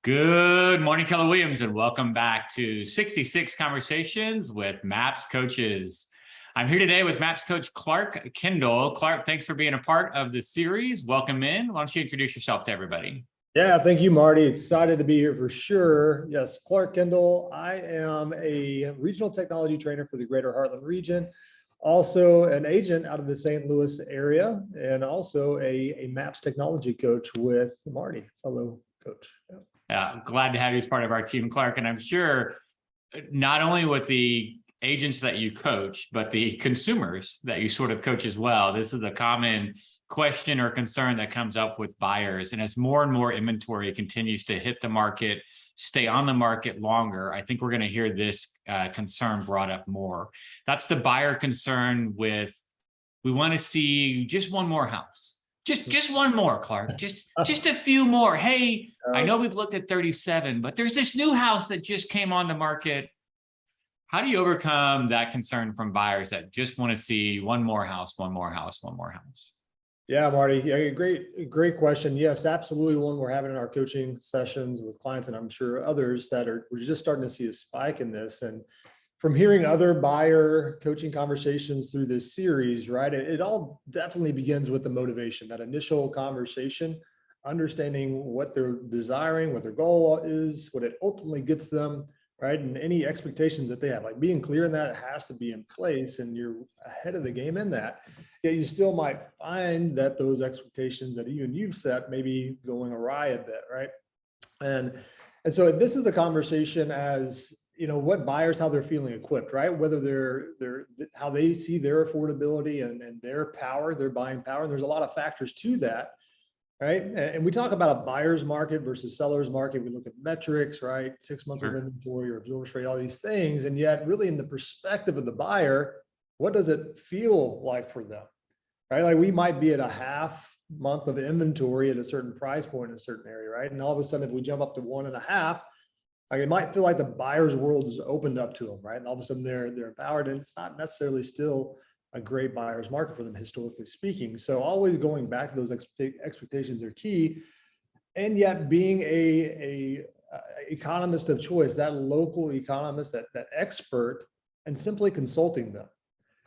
Good morning, Keller Williams, and welcome back to 66 Conversations with MAPS Coaches. I'm here today with MAPS Coach Clark Kendall. Clark, thanks for being a part of the series. Welcome in. Why don't you introduce yourself to everybody? Yeah, thank you, Marty. Excited to be here for sure. Yes, Clark Kendall. I am a regional technology trainer for the Greater Heartland region, also an agent out of the St. Louis area, and also a MAPS technology coach with Marty. Hello, coach. Glad to have you as part of our team, Clark. And I'm sure not only with the agents that you coach, but the consumers that you sort of coach as well. This is a common question or concern that comes up with buyers. And as more and more inventory continues to hit the market, stay on the market longer, I think we're going to hear this concern brought up more. That's the buyer concern with, we want to see just one more house. Just one more, Clark. Just a few more. Hey, I know we've looked at 37, but there's this new house that just came on the market. How do you overcome that concern from buyers that just want to see one more house, one more house, one more house? Yeah, Marty. Yeah, great question. Yes, absolutely. One we're having in our coaching sessions with clients, and I'm sure others that we're just starting to see a spike in this. And from hearing other buyer coaching conversations through this series, right, it all definitely begins with the motivation, that initial conversation, understanding what they're desiring, what their goal is, what it ultimately gets them, right, and any expectations that they have. Like being clear in that it has to be in place, and you're ahead of the game in that. Yet you still might find that those expectations that even you've set may be going awry a bit, right? And so this is a conversation as what buyers, how they're feeling equipped, right? Whether they're how they see their affordability and their power, their buying power. And there's a lot of factors to that, right? And we talk about a buyer's market versus seller's market. We look at metrics, right? 6 months of inventory or absorption rate, all these things. And yet really in the perspective of the buyer, what does it feel like for them, right? Like we might be at a half month of inventory at a certain price point in a certain area, right? And all of a sudden, if we jump up to 1.5, like it might feel like the buyer's world is opened up to them, right? And all of a sudden they're empowered, and it's not necessarily still a great buyer's market for them, historically speaking. So always going back to those expectations are key. And yet being a economist of choice, that local economist, that expert, and simply consulting them.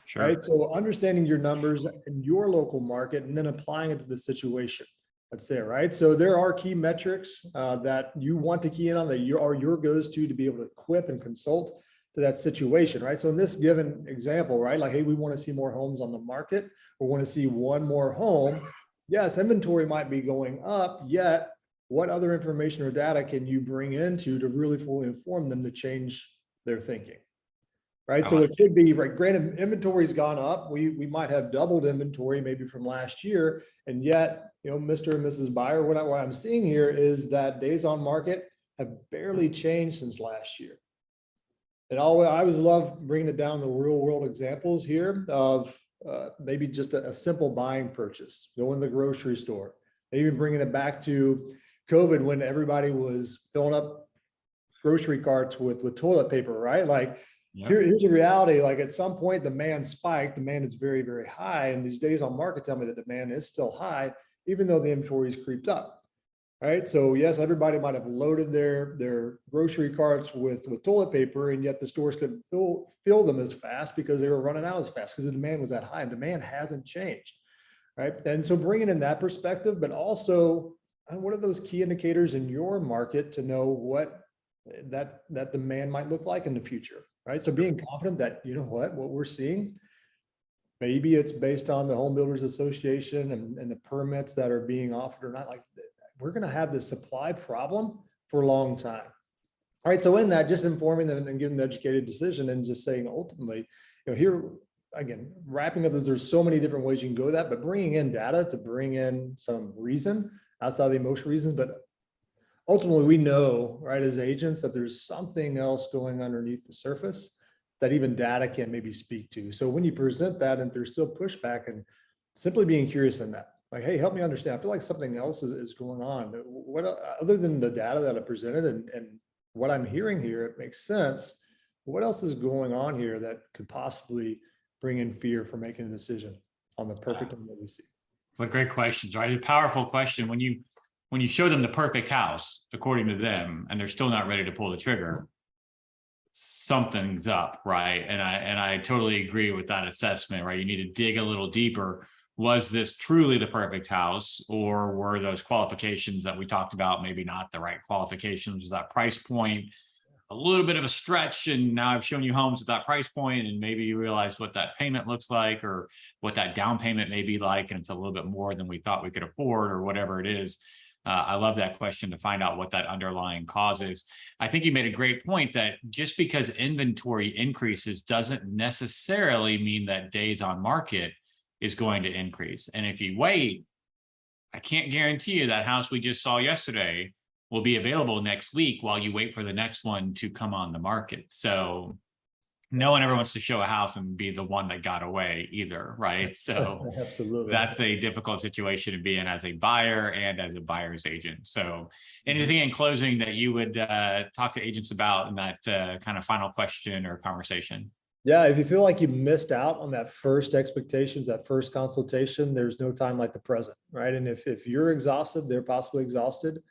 Sure. Right. So understanding your numbers in your local market and then applying it to the situation that's there, right? So there are key metrics that you want to key in on, that are your goes to be able to equip and consult to that situation, right? So in this given example, right, like, hey, we want to see more homes on the market, or want to see one more home. Yes, inventory might be going up, yet what other information or data can you bring into to really fully inform them to change their thinking? Right. So it could be, right, granted, inventory's gone up. We might have doubled inventory maybe from last year. And yet, Mr. and Mrs. Buyer, what I'm seeing here is that days on market have barely changed since last year. And I always love bringing it down to real world examples here of maybe just a simple buying purchase, go in the grocery store, maybe bringing it back to COVID when everybody was filling up grocery carts with toilet paper, right? Like, here's a reality. Like at some point, demand spiked. Demand is very, very high. And these days on market tell me that demand is still high, even though the inventory's creeped up. Right. So yes, everybody might have loaded their grocery carts with toilet paper, and yet the stores couldn't fill them as fast because they were running out as fast because the demand was that high, and demand hasn't changed. Right. And so bringing in that perspective, but also what are those key indicators in your market to know what that demand might look like in the future. Right. So being confident that, what we're seeing, maybe it's based on the Home Builders Association and the permits that are being offered or not. Like, we're going to have this supply problem for a long time. All right. So in that, just informing them and giving the educated decision, and just saying ultimately, here again, wrapping up, there's so many different ways you can go with that, but bringing in data to bring in some reason outside the emotional reasons. But ultimately, we know, right, as agents, that there's something else going underneath the surface that even data can't maybe speak to. So when you present that and there's still pushback, and simply being curious in that, like, hey, help me understand. I feel like something else is going on. What other than the data that I presented and what I'm hearing here, it makes sense. What else is going on here that could possibly bring in fear for making a decision on the perfect home that we see? What great questions, right? A powerful question. When you when you show them the perfect house, according to them, and they're still not ready to pull the trigger, something's up, right? And I totally agree with that assessment, right? You need to dig a little deeper. Was this truly the perfect house, or were those qualifications that we talked about maybe not the right qualifications? Was that price point a little bit of a stretch? And now I've shown you homes at that price point, and maybe you realize what that payment looks like, or what that down payment may be like, and it's a little bit more than we thought we could afford, or whatever it is. I love that question, to find out what that underlying cause is. I think you made a great point that just because inventory increases doesn't necessarily mean that days on market is going to increase. And if you wait, I can't guarantee you that house we just saw yesterday will be available next week while you wait for the next one to come on the market. So no one ever wants to show a house and be the one that got away either, right? So Absolutely. that's a difficult situation to be in as a buyer and as a buyer's agent. So anything in closing that you would talk to agents about in that kind of final question or conversation? Yeah, if you feel like you missed out on that first expectations, that first consultation, there's no time like the present, right? And if you're exhausted, they're possibly exhausted.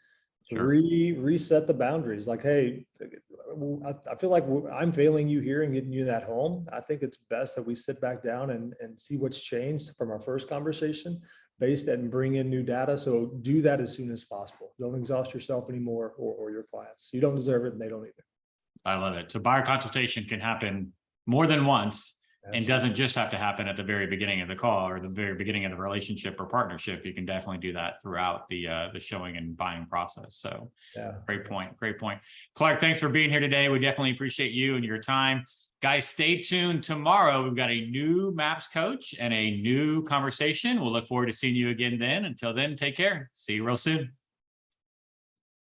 Sure. Reset the boundaries. Like, hey, I feel like I'm failing you here and getting you that home. I think it's best that we sit back down and see what's changed from our first conversation, based and bring in new data. So do that as soon as possible. Don't exhaust yourself anymore, or your clients. You don't deserve it, and they don't either. I love it. So buyer consultation can happen more than once. Absolutely. And doesn't just have to happen at the very beginning of the call or the very beginning of the relationship or partnership. You can definitely do that throughout the showing and buying process. So Yeah. Great point. Great point. Clark, thanks for being here today. We definitely appreciate you and your time. Guys, stay tuned. Tomorrow, we've got a new MAPS coach and a new conversation. We'll look forward to seeing you again then. Until then, take care. See you real soon.